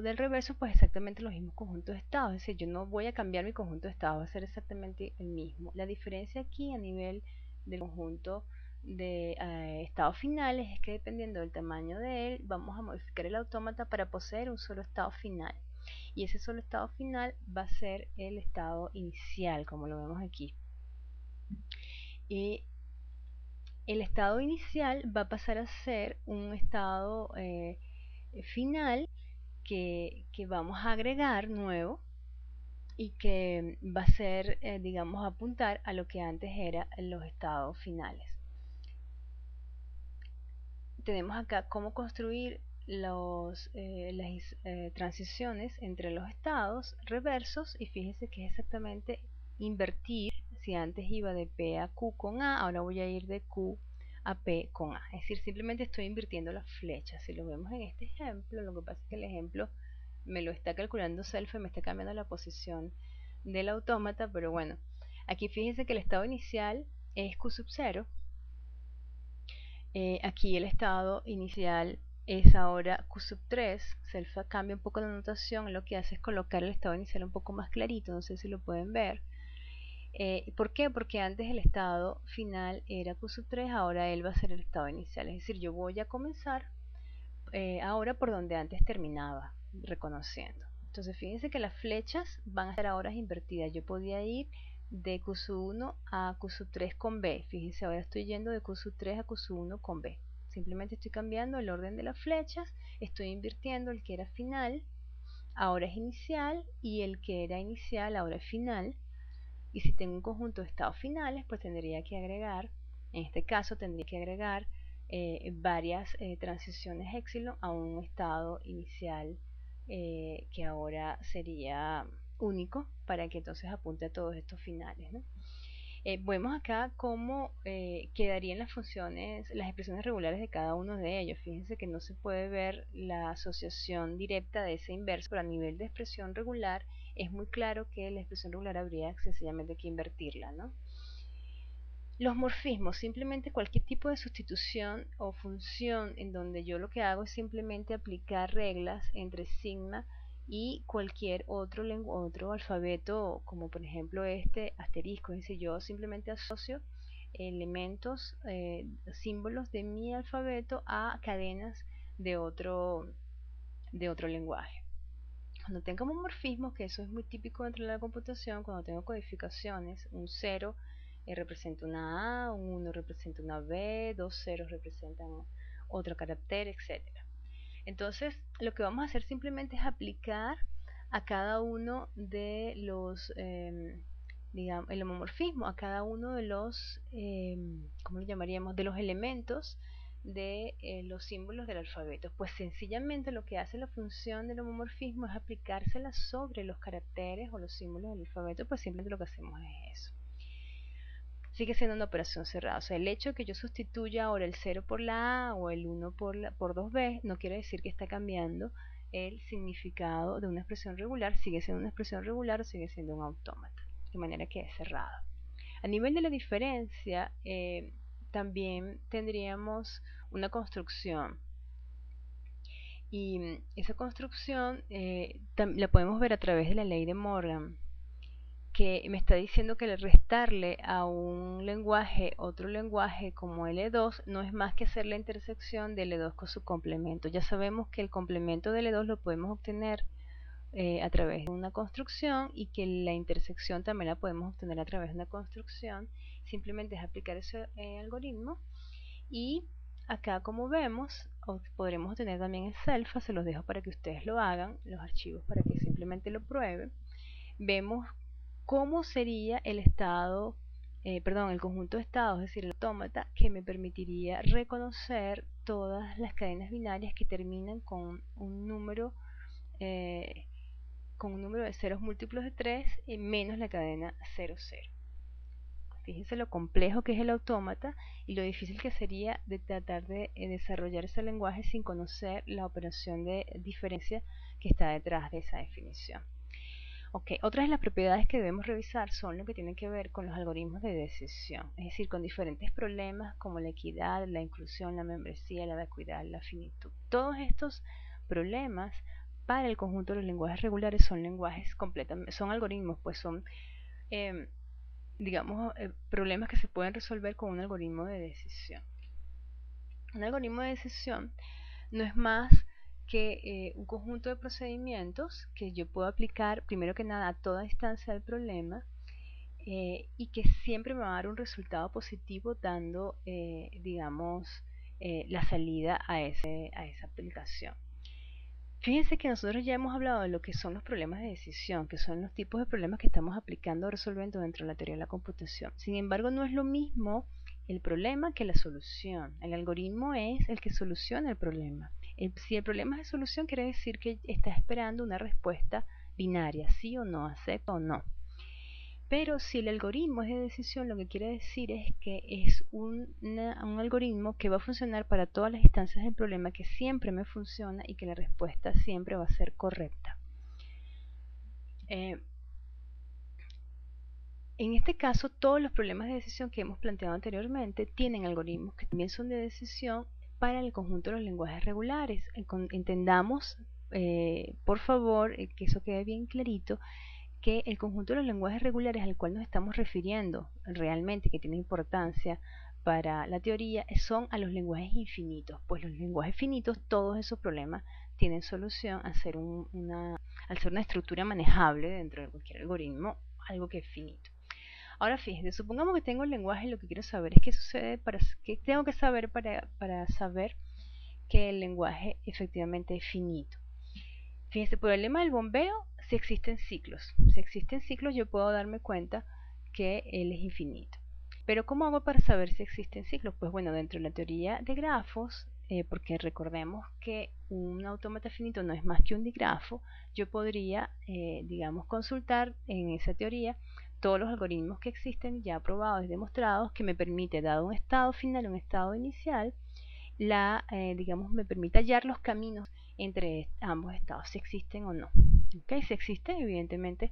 del reverso, pues exactamente los mismos conjuntos de estados. Es decir, yo no voy a cambiar mi conjunto de estados, va a ser exactamente el mismo. La diferencia aquí a nivel del conjunto de estados finales es que dependiendo del tamaño de él, vamos a modificar el autómata para poseer un solo estado final. Y ese solo estado final va a ser el estado inicial, como lo vemos aquí. Y el estado inicial va a pasar a ser un estado final que vamos a agregar nuevo y que va a ser, digamos, apuntar a lo que antes era los estados finales. Tenemos acá cómo construir las transiciones entre los estados reversos, y fíjense que es exactamente invertir. Si antes iba de P a Q con A, ahora voy a ir de Q a P con A. Es decir, simplemente estoy invirtiendo las flechas. Si lo vemos en este ejemplo, lo que pasa es que el ejemplo me lo está calculando CELFA y me está cambiando la posición del autómata, pero bueno, aquí fíjense que el estado inicial es Q sub 0. Aquí el estado inicial es ahora Q sub 3. CELFA cambia un poco la notación, lo que hace es colocar el estado inicial un poco más clarito, no sé si lo pueden ver. ¿Por qué? Porque antes el estado final era Q sub 3, ahora él va a ser el estado inicial. Es decir, yo voy a comenzar ahora por donde antes terminaba, reconociendo. Entonces fíjense que las flechas van a estar ahora invertidas. Yo podía ir de Q sub 1 a Q sub 3 con B. Fíjense, ahora estoy yendo de Q sub 3 a Q sub 1 con B. Simplemente estoy cambiando el orden de las flechas, estoy invirtiendo el que era final, ahora es inicial, y el que era inicial ahora es final. Y si tengo un conjunto de estados finales, pues tendría que agregar, en este caso tendría que agregar varias transiciones epsilon a un estado inicial que ahora sería único, para que entonces apunte a todos estos finales, ¿no? Vemos acá cómo quedarían las funciones, las expresiones regulares de cada uno de ellos. Fíjense que no se puede ver la asociación directa de ese inverso, pero a nivel de expresión regular es muy claro que la expresión regular habría sencillamente que invertirla, ¿no? Los morfismos, simplemente cualquier tipo de sustitución o función en donde yo lo que hago es simplemente aplicar reglas entre sigma y cualquier otro alfabeto, como por ejemplo este asterisco. Es decir, yo simplemente asocio elementos, símbolos de mi alfabeto a cadenas de otro lenguaje. Cuando tengamos morfismos, que eso es muy típico dentro de la computación, cuando tengo codificaciones, un 0 representa una A, un 1 representa una B, dos ceros representan otro carácter, etc. Entonces, lo que vamos a hacer simplemente es aplicar a cada uno de los digamos, el homomorfismo a cada uno de los, ¿cómo lo llamaríamos?, de los elementos de los símbolos del alfabeto. Pues sencillamente lo que hace la función del homomorfismo es aplicársela sobre los caracteres o los símbolos del alfabeto, pues simplemente lo que hacemos es eso. Sigue siendo una operación cerrada. O sea, el hecho de que yo sustituya ahora el 0 por la A o el 1 por 2B no quiere decir que está cambiando el significado de una expresión regular. Sigue siendo una expresión regular o sigue siendo un autómata, de manera que es cerrada. A nivel de la diferencia, también tendríamos una construcción. Y esa construcción la podemos ver a través de la ley de Morgan, que me está diciendo que el restarle a un lenguaje otro lenguaje como L2 no es más que hacer la intersección de L2 con su complemento. Ya sabemos que el complemento de L2 lo podemos obtener a través de una construcción, y que la intersección también la podemos obtener a través de una construcción. Simplemente es aplicar ese algoritmo, y acá, como vemos, podremos obtener también el selfa. Se los dejo para que ustedes lo hagan, los archivos, para que simplemente lo prueben. Vemos cómo sería el estado, el conjunto de estados, es decir, el autómata, que me permitiría reconocer todas las cadenas binarias que terminan con un número de ceros múltiplos de 3 menos la cadena 0, 0. Fíjense lo complejo que es el autómata y lo difícil que sería de tratar de desarrollar ese lenguaje sin conocer la operación de diferencia que está detrás de esa definición. Okay. Otras de las propiedades que debemos revisar son lo que tienen que ver con los algoritmos de decisión, es decir, con diferentes problemas como la equidad, la inclusión, la membresía, la vacuidad, la finitud. Todos estos problemas para el conjunto de los lenguajes regulares son son algoritmos, pues son problemas que se pueden resolver con un algoritmo de decisión. Un algoritmo de decisión no es más que un conjunto de procedimientos que yo puedo aplicar primero que nada a toda instancia del problema, y que siempre me va a dar un resultado positivo, dando la salida a esa aplicación. Fíjense que nosotros ya hemos hablado de lo que son los problemas de decisión, que son los tipos de problemas que estamos aplicando o resolviendo dentro de la teoría de la computación. Sin embargo, no es lo mismo el problema que la solución. El algoritmo es el que soluciona el problema. Si el problema es de solución, quiere decir que está esperando una respuesta binaria, sí o no, acepta o no. Pero si el algoritmo es de decisión, lo que quiere decir es que es un algoritmo que va a funcionar para todas las instancias del problema, que siempre me funciona y que la respuesta siempre va a ser correcta. En este caso, todos los problemas de decisión que hemos planteado anteriormente tienen algoritmos que también son de decisión para el conjunto de los lenguajes regulares. Entendamos, por favor, que eso quede bien clarito, que el conjunto de los lenguajes regulares al cual nos estamos refiriendo realmente, que tiene importancia para la teoría, son a los lenguajes infinitos. Pues los lenguajes finitos, todos esos problemas tienen solución al ser una estructura manejable dentro de cualquier algoritmo, algo que es finito. Ahora fíjense, supongamos que tengo el lenguaje y lo que quiero saber es qué sucede, qué tengo que saber para saber que el lenguaje efectivamente es finito. Fíjense, por el lema del bombeo, si existen ciclos. Si existen ciclos, yo puedo darme cuenta que él es infinito. Pero ¿cómo hago para saber si existen ciclos? Pues bueno, dentro de la teoría de grafos, porque recordemos que un autómata finito no es más que un digrafo, yo podría, consultar en esa teoría todos los algoritmos que existen ya probados y demostrados, que me permite, dado un estado final, un estado inicial, me permite hallar los caminos entre ambos estados, si existen o no. ¿Okay? Si existen, evidentemente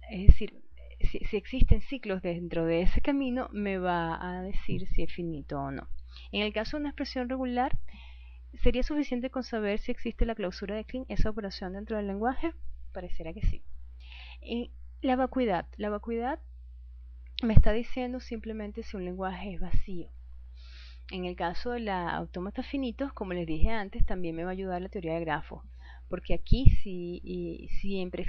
es decir, si existen ciclos dentro de ese camino, me va a decir si es finito o no. En el caso de una expresión regular, ¿sería suficiente con saber si existe la clausura de Kleene, esa operación dentro del lenguaje? Pareciera que sí. La vacuidad me está diciendo simplemente si un lenguaje es vacío. En el caso de la autómatas finitos, como les dije antes, también me va a ayudar la teoría de grafos, porque aquí siempre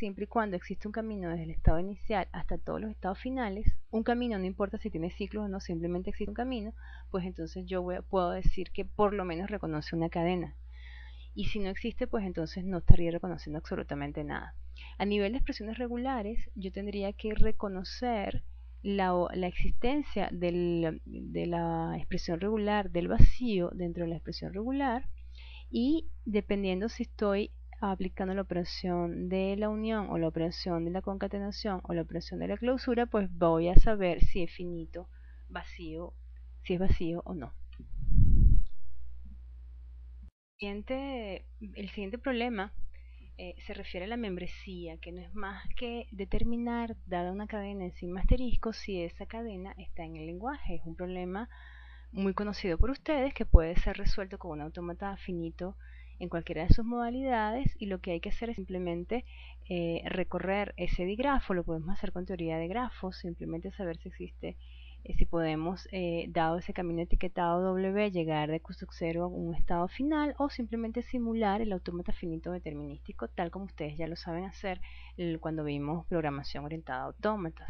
y cuando existe un camino desde el estado inicial hasta todos los estados finales, un camino, no importa si tiene ciclos o no, simplemente existe un camino, pues entonces yo puedo decir que por lo menos reconoce una cadena. y si no existe, pues entonces no estaría reconociendo absolutamente nada. A nivel de expresiones regulares, yo tendría que reconocer la existencia de la expresión regular del vacío dentro de la expresión regular, y dependiendo si estoy aplicando la operación de la unión o la operación de la concatenación o la operación de la clausura, pues voy a saber si es finito, vacío, si es vacío o no. El siguiente problema se refiere a la membresía, que no es más que determinar, dada una cadena encima asterisco, si esa cadena está en el lenguaje. Es un problema muy conocido por ustedes que puede ser resuelto con un autómata finito en cualquiera de sus modalidades, y lo que hay que hacer es simplemente recorrer ese digrafo. Lo podemos hacer con teoría de grafos, simplemente saber si existe, si podemos, dado ese camino etiquetado W, llegar de Q sub 0 a un estado final, o simplemente simular el autómata finito determinístico, tal como ustedes ya lo saben hacer cuando vimos programación orientada a autómatas.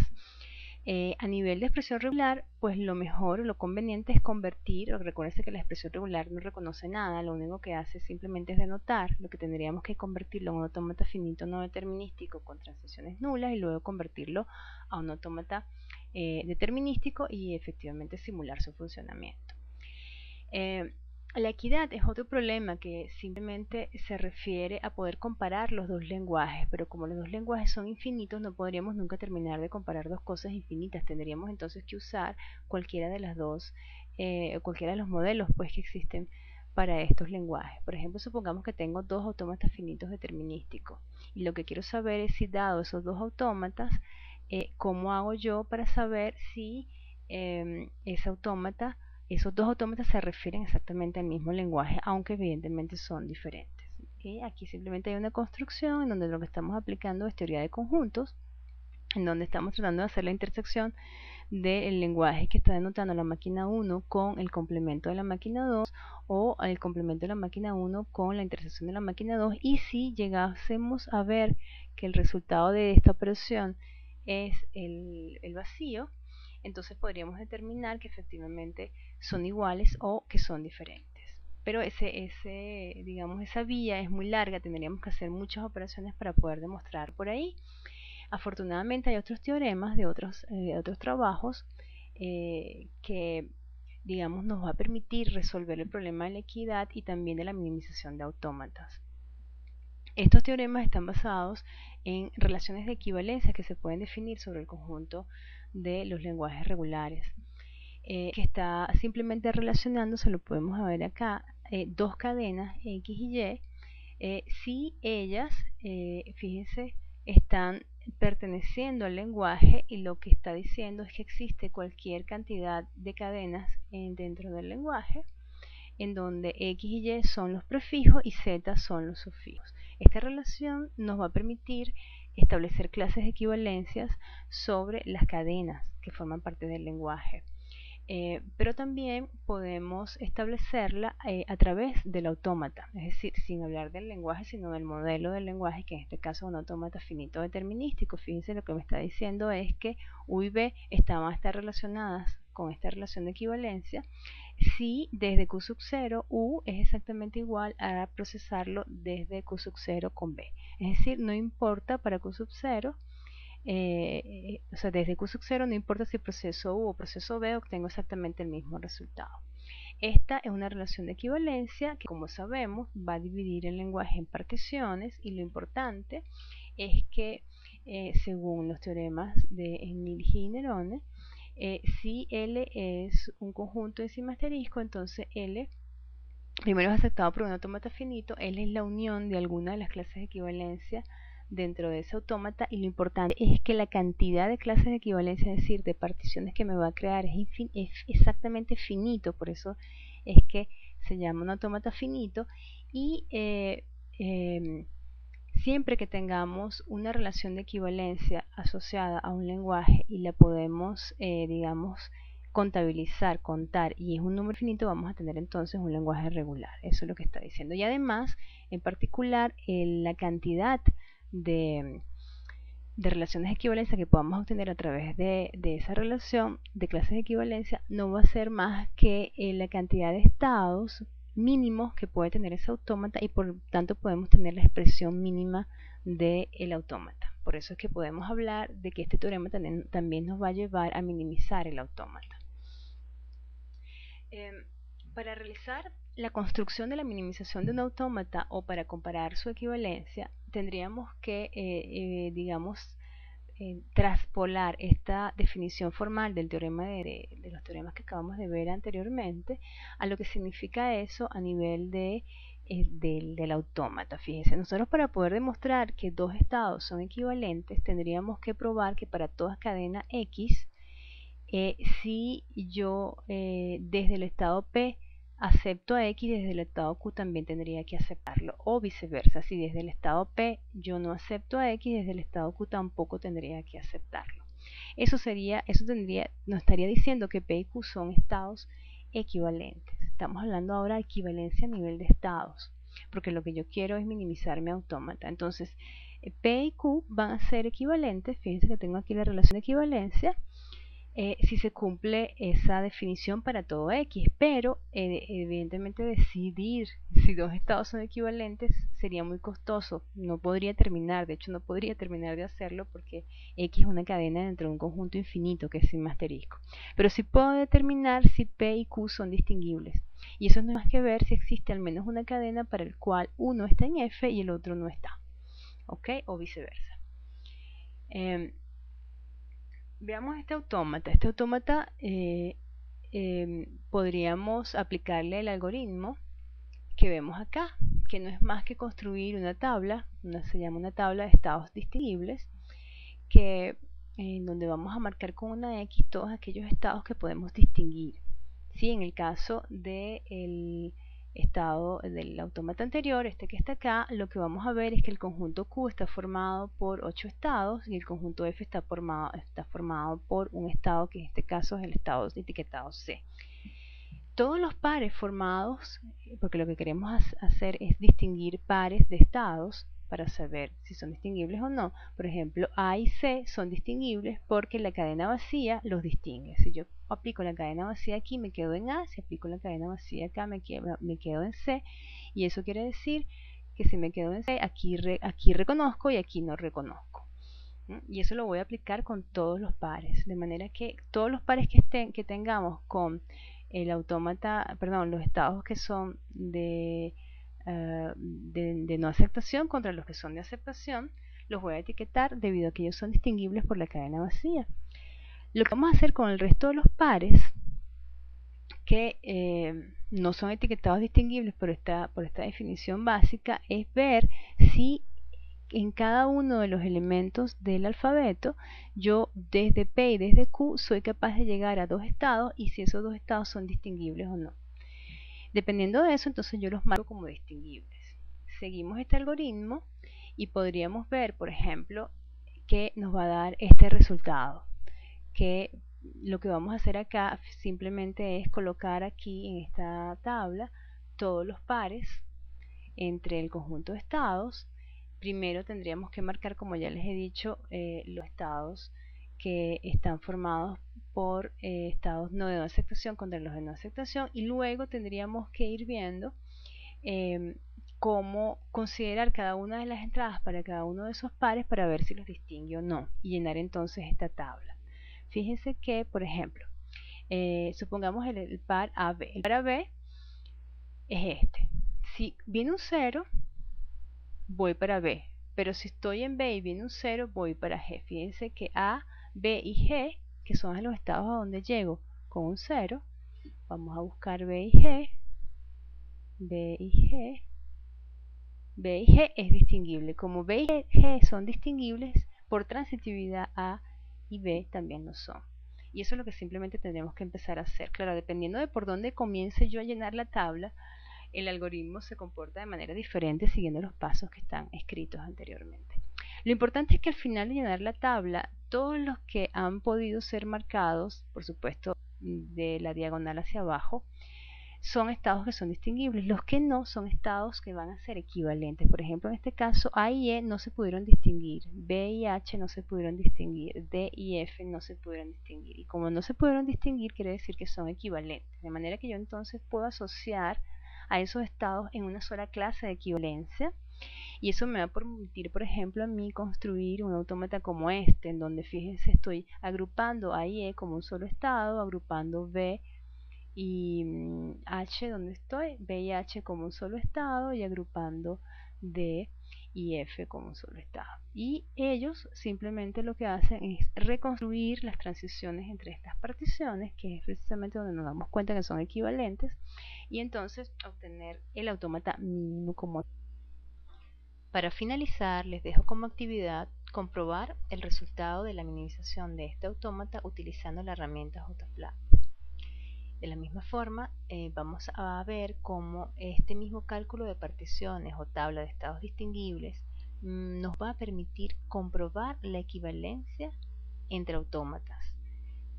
A nivel de expresión regular, pues lo mejor o lo conveniente es convertir. Recuerden que la expresión regular no reconoce nada, lo único que hace simplemente es denotar. Lo que tendríamos que convertirlo en un autómata finito no determinístico con transiciones nulas, y luego convertirlo a un autómata determinístico y efectivamente simular su funcionamiento. La equidad es otro problema que simplemente se refiere a poder comparar los dos lenguajes, pero como los dos lenguajes son infinitos, no podríamos nunca terminar de comparar dos cosas infinitas. Tendríamos entonces que usar cualquiera de las dos, cualquiera de los modelos pues que existen para estos lenguajes. Por ejemplo, supongamos que tengo dos autómatas finitos determinísticos, y lo que quiero saber es si, dado esos dos autómatas, ¿cómo hago yo para saber si ese autómata, esos dos autómatas se refieren exactamente al mismo lenguaje, aunque evidentemente son diferentes? Aquí simplemente hay una construcción en donde lo que estamos aplicando es teoría de conjuntos, en donde estamos tratando de hacer la intersección del lenguaje que está denotando la máquina 1 con el complemento de la máquina 2, o el complemento de la máquina 1 con la intersección de la máquina 2, y si llegásemos a ver que el resultado de esta operación es el vacío, entonces podríamos determinar que efectivamente son iguales o que son diferentes. Pero digamos, esa vía es muy larga, tendríamos que hacer muchas operaciones para poder demostrar por ahí. Afortunadamente hay otros teoremas de otros trabajos que, digamos, nos va a permitir resolver el problema de la equidad y también de la minimización de autómatas. Estos teoremas están basados en relaciones de equivalencia que se pueden definir sobre el conjunto de los lenguajes regulares, que está simplemente relacionándose, lo podemos ver acá, dos cadenas X y Y, si ellas, fíjense, están perteneciendo al lenguaje, y lo que está diciendo es que existe cualquier cantidad de cadenas dentro del lenguaje, en donde X y Y son los prefijos y Z son los sufijos. Esta relación nos va a permitir establecer clases de equivalencias sobre las cadenas que forman parte del lenguaje. Pero también podemos establecerla a través del autómata, es decir, sin hablar del lenguaje, sino del modelo del lenguaje, que en este caso es un autómata finito determinístico. Fíjense, lo que me está diciendo es que U y B van a estar relacionadas con esta relación de equivalencia si desde Q sub 0 U es exactamente igual a procesarlo desde Q sub 0 con B. Es decir, no importa para Q sub 0, o sea, desde Q sub 0 no importa si proceso U o proceso B, obtengo exactamente el mismo resultado. Esta es una relación de equivalencia que, como sabemos, va a dividir el lenguaje en particiones, y lo importante es que, según los teoremas de Nilschi y Nerone, si L es un conjunto encima asterisco, entonces L primero es aceptado por un autómata finito. L es la unión de alguna de las clases de equivalencia dentro de ese autómata, y lo importante es que la cantidad de clases de equivalencia, es decir, de particiones que me va a crear, es exactamente finito. Por eso es que se llama un autómata finito, y siempre que tengamos una relación de equivalencia asociada a un lenguaje y la podemos, digamos, contabilizar, contar, y es un número finito, vamos a tener entonces un lenguaje regular. Eso es lo que está diciendo. Y además, en particular, la cantidad de relaciones de equivalencia que podamos obtener a través de esa relación de clases de equivalencia no va a ser más que la cantidad de estados mínimos que puede tener ese autómata y por tanto podemos tener la expresión mínima del autómata. Por eso es que podemos hablar de que este teorema también nos va a llevar a minimizar el autómata. Para realizar la construcción de la minimización de un autómata o para comparar su equivalencia, tendríamos que, traspolar esta definición formal del teorema de los teoremas que acabamos de ver anteriormente a lo que significa eso a nivel del autómata. Fíjense, nosotros para poder demostrar que dos estados son equivalentes tendríamos que probar que para toda cadena X, si yo desde el estado P acepto a X, desde el estado Q también tendría que aceptarlo, o viceversa, si desde el estado P yo no acepto a X, desde el estado Q tampoco tendría que aceptarlo. Eso nos estaría diciendo que P y Q son estados equivalentes. Estamos hablando ahora de equivalencia a nivel de estados, porque lo que yo quiero es minimizar mi autómata. Entonces, P y Q van a ser equivalentes. Fíjense que tengo aquí la relación de equivalencia. Si se cumple esa definición para todo X, pero evidentemente decidir si dos estados son equivalentes sería muy costoso, no podría terminar, de hecho no podría terminar de hacerlo porque X es una cadena dentro de un conjunto infinito que es sin asterisco, pero sí puedo determinar si P y Q son distinguibles, y eso no es más que ver si existe al menos una cadena para el cual uno está en F y el otro no está, ¿ok? O viceversa. Veamos este autómata. Este autómata podríamos aplicarle el algoritmo que vemos acá, que no es más que construir una tabla, se llama una tabla de estados distinguibles, donde vamos a marcar con una X todos aquellos estados que podemos distinguir. ¿Sí? En el caso del estado del autómata anterior, este que está acá, lo que vamos a ver es que el conjunto Q está formado por 8 estados y el conjunto F está formado por un estado que en este caso es el estado etiquetado C. Todos los pares formados, porque lo que queremos hacer es distinguir pares de estados para saber si son distinguibles o no. Por ejemplo, A y C son distinguibles porque la cadena vacía los distingue. Si yo aplico la cadena vacía aquí, me quedo en A. Si aplico la cadena vacía acá, me quedo en C. Y eso quiere decir que si me quedo en C, aquí reconozco y aquí no reconozco. Y eso lo voy a aplicar con todos los pares. De manera que todos los pares que tengamos con el autómata, perdón, los estados que son de no aceptación contra los que son de aceptación, los voy a etiquetar debido a que ellos son distinguibles por la cadena vacía. Lo que vamos a hacer con el resto de los pares que no son etiquetados distinguibles por esta definición básica es ver si en cada uno de los elementos del alfabeto yo desde P y desde Q soy capaz de llegar a dos estados y si esos dos estados son distinguibles o no. Dependiendo de eso, entonces yo los marco como distinguibles. Seguimos este algoritmo y podríamos ver, por ejemplo, que nos va a dar este resultado, que lo que vamos a hacer acá simplemente es colocar aquí en esta tabla todos los pares entre el conjunto de estados. Primero tendríamos que marcar, como ya les he dicho, los estados que están formados por estados no de no aceptación contra los de no aceptación, y luego tendríamos que ir viendo cómo considerar cada una de las entradas para cada uno de esos pares para ver si los distingue o no y llenar entonces esta tabla. Fíjense que, por ejemplo, supongamos el par AB. El par AB es este. Si viene un 0, voy para B, pero si estoy en B y viene un 0, voy para G. Fíjense que A, B y G, que son los estados a donde llego con un 0, vamos a buscar B y G, B y G, B y G es distinguible. Como B y G son distinguibles, por transitividad A y B también lo son. Y eso es lo que simplemente tendremos que empezar a hacer. Claro, dependiendo de por dónde comience yo a llenar la tabla, el algoritmo se comporta de manera diferente siguiendo los pasos que están escritos anteriormente. Lo importante es que al final de llenar la tabla, todos los que han podido ser marcados, por supuesto de la diagonal hacia abajo, son estados que son distinguibles. Los que no son estados que van a ser equivalentes. Por ejemplo, en este caso A y E no se pudieron distinguir, B y H no se pudieron distinguir, D y F no se pudieron distinguir. Y como no se pudieron distinguir, quiere decir que son equivalentes. De manera que yo entonces puedo asociar a esos estados en una sola clase de equivalencia. Y eso me va a permitir, por ejemplo, a mí construir un autómata como este, en donde fíjense, estoy agrupando A y E como un solo estado, agrupando B y H donde estoy, B y H como un solo estado, y agrupando D y F como un solo estado. Y ellos simplemente lo que hacen es reconstruir las transiciones entre estas particiones, que es precisamente donde nos damos cuenta que son equivalentes, y entonces obtener el autómata mínimo como. Para finalizar, les dejo como actividad comprobar el resultado de la minimización de este autómata utilizando la herramienta JFlap. De la misma forma, vamos a ver cómo este mismo cálculo de particiones o tabla de estados distinguibles nos va a permitir comprobar la equivalencia entre autómatas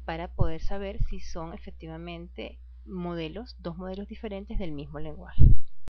para poder saber si son efectivamente dos modelos diferentes del mismo lenguaje.